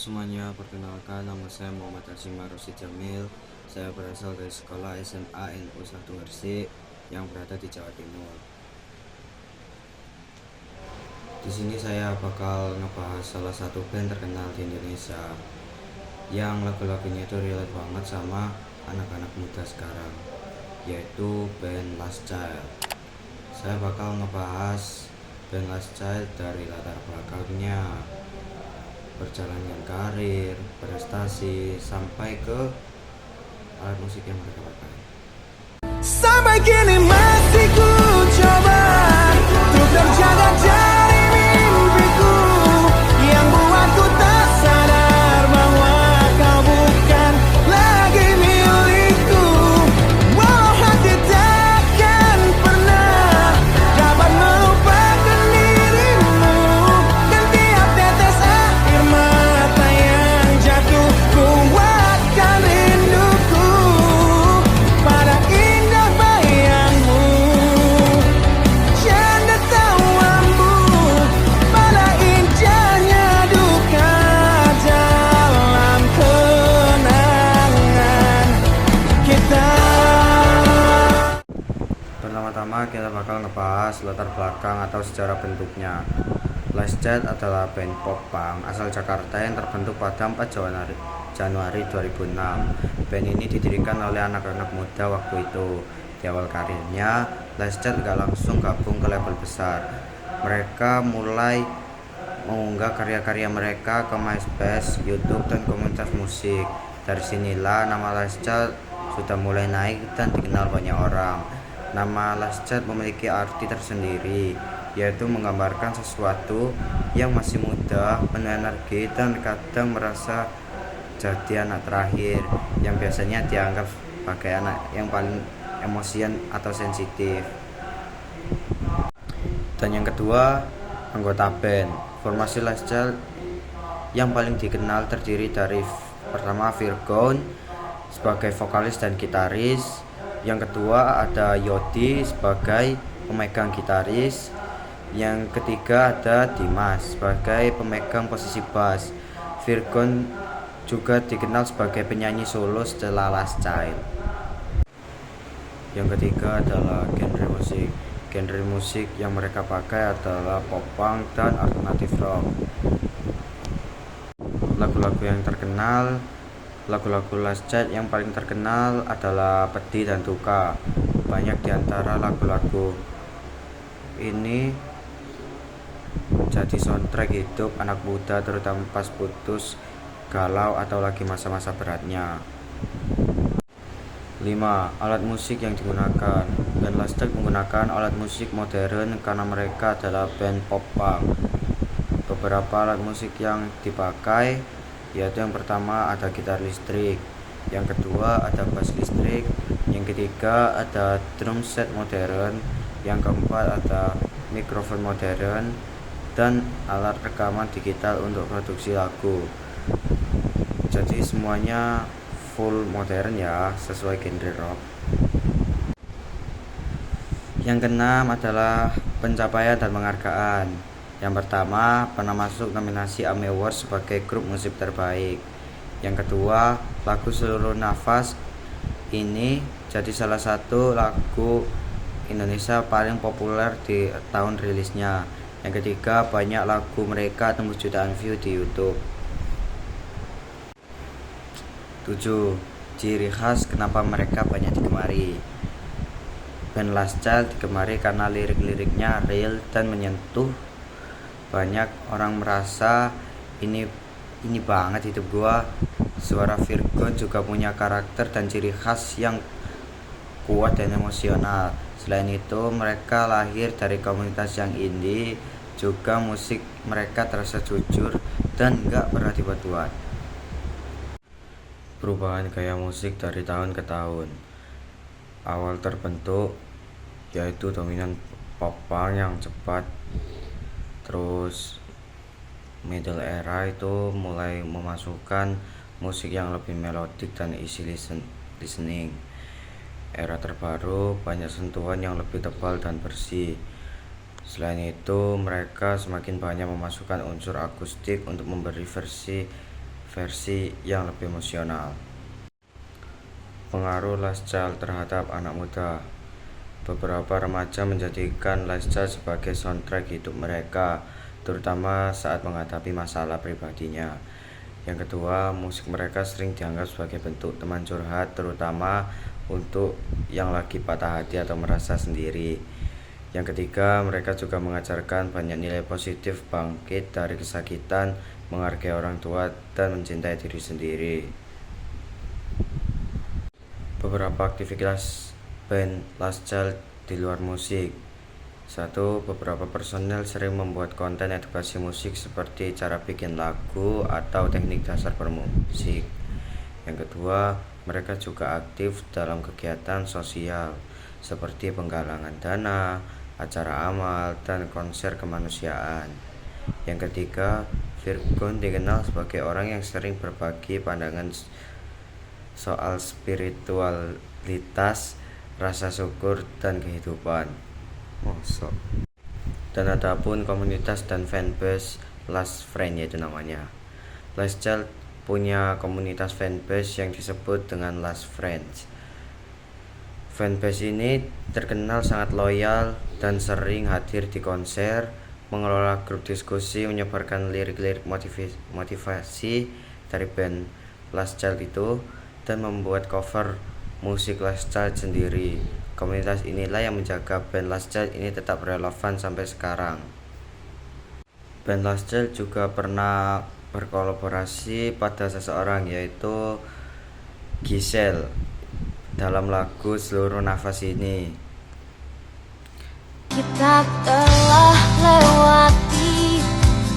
semuanya, perkenalkan nama saya Muhammad Hashim Rosid Jamil. Saya berasal dari sekolah SMA NU 1 Gresik yang berada di Jawa Timur. Di sini saya bakal ngebahas salah satu band terkenal di Indonesia yang lagu-lagunya itu relate banget sama anak-anak muda sekarang, yaitu band Last Child. Saya bakal ngebahas band Last Child dari latar belakangnya, perjalanan karir, prestasi, sampai ke alat musik yang mereka pakai. Sampai kini masih ku coba untuk terjaga dari mimpiku yang buatku tak sadar bahwa kau bukan lagi milikku. Walau hati takkan pernah dapat melupakan dirimu, dan tiap tetes air mata yang jatuh kuatkan rinduku pada indah bayangmu, canda tawamu, pada indahnya duka dalam kenangan kita. Pertama-tama kita bakal ngebahas latar belakang atau sejarah bentuknya. Last Child adalah band pop punk asal Jakarta yang terbentuk pada 4 Januari 2006. Band ini didirikan oleh anak-anak muda waktu itu. Di awal karirnya, Last Child gak langsung gabung ke label besar. Mereka mulai mengunggah karya-karya mereka ke MySpace, YouTube, dan komunitas musik. Dari sinilah nama Last Child sudah mulai naik dan dikenal banyak orang. Nama Last Child memiliki arti tersendiri, yaitu menggambarkan sesuatu yang masih muda, penuh energi, dan kadang merasa jadi anak terakhir, yang biasanya dianggap sebagai anak yang paling emosian atau sensitif. Dan yang kedua, anggota band. Formasi Last Child yang paling dikenal terdiri dari pertama Virgon sebagai vokalis dan gitaris. Yang kedua ada Yodi sebagai pemegang gitaris. Yang ketiga ada Dimas sebagai pemegang posisi bass. Virgon juga dikenal sebagai penyanyi solo setelah Last Child. Yang ketiga adalah genre musik. Genre musik yang mereka pakai adalah pop punk dan alternatif rock. Lagu-lagu Last Child yang paling terkenal adalah Pedih dan Duka. Banyak di antara lagu-lagu ini jadi soundtrack hidup anak muda, terutama pas putus, galau, atau lagi masa-masa beratnya. 5. Alat musik yang digunakan. Band Last Child menggunakan alat musik modern karena mereka adalah band pop punk. Beberapa alat musik yang dipakai yaitu yang pertama ada gitar listrik, yang kedua ada bass listrik, yang ketiga ada drum set modern, yang keempat ada mikrofon modern, dan alat rekaman digital untuk produksi lagu. Jadi semuanya full modern ya, sesuai genre rock. Yang keenam adalah pencapaian dan penghargaan. Yang pertama, pernah masuk nominasi AMI Awards sebagai grup musik terbaik. Yang kedua, lagu Seluruh Nafas ini jadi salah satu lagu Indonesia paling populer di tahun rilisnya. Yang ketiga, banyak lagu mereka tembus jutaan view di YouTube. 7. Ciri khas kenapa mereka banyak digemari. Band Last Child digemari karena lirik-liriknya real dan menyentuh. Banyak orang merasa ini banget hidup gua. Suara Virgon juga punya karakter dan ciri khas yang kuat dan emosional. Selain itu, mereka lahir dari komunitas yang indie. Juga musik mereka terasa jujur dan gak pernah dibuat-buat. Perubahan gaya musik dari tahun ke tahun. Awal terbentuk yaitu dominan pop punk yang cepat. Terus middle era itu mulai memasukkan musik yang lebih melodik dan easy listening. Era terbaru banyak sentuhan yang lebih tebal dan bersih. Selain itu, mereka semakin banyak memasukkan unsur akustik untuk memberi versi versi yang lebih emosional. Pengaruh Last Child terhadap anak muda. Beberapa remaja menjadikan Last Child sebagai soundtrack hidup mereka, terutama saat menghadapi masalah pribadinya. Yang kedua, musik mereka sering dianggap sebagai bentuk teman curhat, terutama untuk yang lagi patah hati atau merasa sendiri. Yang ketiga, mereka juga mengajarkan banyak nilai positif, bangkit dari kesakitan, menghargai orang tua, dan mencintai diri sendiri. Beberapa aktivitas band Last Child di luar musik. 1. Beberapa personel sering membuat konten edukasi musik seperti cara bikin lagu atau teknik dasar bermusik. Yang kedua, mereka juga aktif dalam kegiatan sosial seperti penggalangan dana, acara amal, dan konser kemanusiaan. Yang ketiga, Virgon dikenal sebagai orang yang sering berbagi pandangan soal spiritualitas, rasa syukur, dan kehidupan. Dan ada pun komunitas dan fanbase Last Friend, yaitu namanya. Last Child punya komunitas fanbase yang disebut dengan Last Friends. Fanbase ini terkenal sangat loyal dan sering hadir di konser, mengelola grup diskusi, menyebarkan lirik-lirik motivasi dari band Last Child itu, dan membuat cover musik Last Child sendiri. Komunitas inilah yang menjaga band Last Child ini tetap relevan sampai sekarang. Band Last Child juga pernah berkolaborasi pada seseorang, yaitu Giselle, dalam lagu Seluruh Nafas ini. Kita telah lewati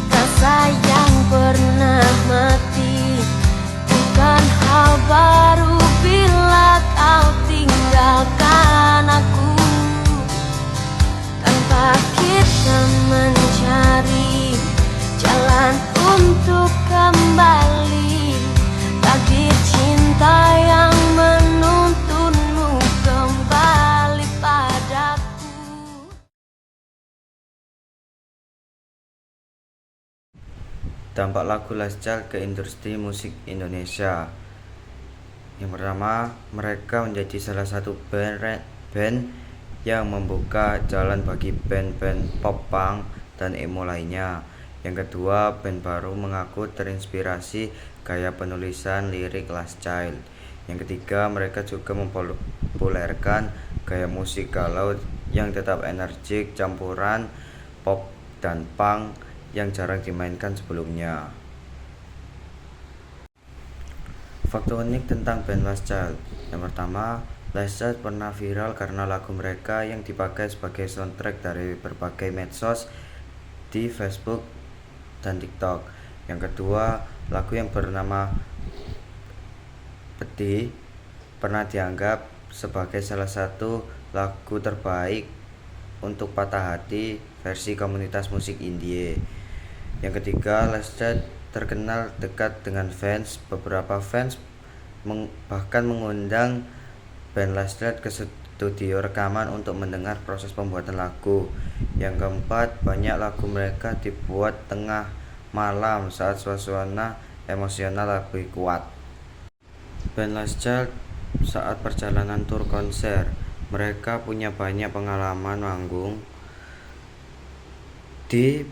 rasa yang pernah mati. Bukan hal baru bila kau tinggalkan aku, tanpa kita mencari jalan untuk kembali. Takdir cinta yang menuntunmu kembali padaku. Dampak lagu Last Child ke industri musik Indonesia. Yang pertama, mereka menjadi salah satu band yang membuka jalan bagi band-band pop punk dan emo lainnya. Yang kedua, band baru mengaku terinspirasi gaya penulisan lirik Last Child. Yang ketiga, mereka juga mempopulerkan gaya musik galau yang tetap energik, campuran pop dan punk yang jarang dimainkan sebelumnya. Fakta unik tentang band Last Child. Yang pertama, Last Child pernah viral karena lagu mereka yang dipakai sebagai soundtrack dari berbagai medsos di Facebook dan TikTok. Yang kedua, lagu yang bernama Pedih pernah dianggap sebagai salah satu lagu terbaik untuk patah hati versi komunitas musik indie. Yang ketiga, Last Child terkenal dekat dengan fans. Beberapa fans bahkan mengundang band Last Child ke studio rekaman untuk mendengar proses pembuatan lagu. Yang keempat, banyak lagu mereka dibuat tengah malam saat suasana emosional lebih kuat. Band Last Child saat perjalanan tur konser, mereka punya banyak pengalaman manggung di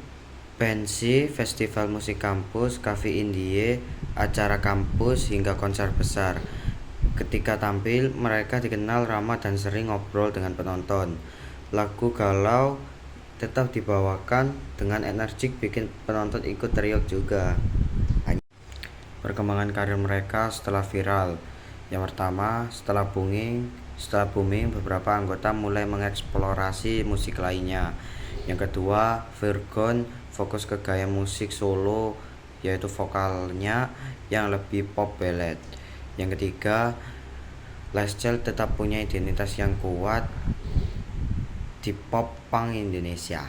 pensi, festival musik kampus, cafe indie, acara kampus, hingga konser besar. Ketika tampil, mereka dikenal ramah dan sering ngobrol dengan penonton. Lagu galau tetap dibawakan dengan energik, bikin penonton ikut teriak juga. Perkembangan karir mereka setelah viral. Yang pertama, setelah booming, beberapa anggota mulai mengeksplorasi musik lainnya. Yang kedua, Virgon fokus ke gaya musik solo, yaitu vokalnya yang lebih pop ballad. Yang ketiga, Last Child tetap punya identitas yang kuat di pop punk Indonesia.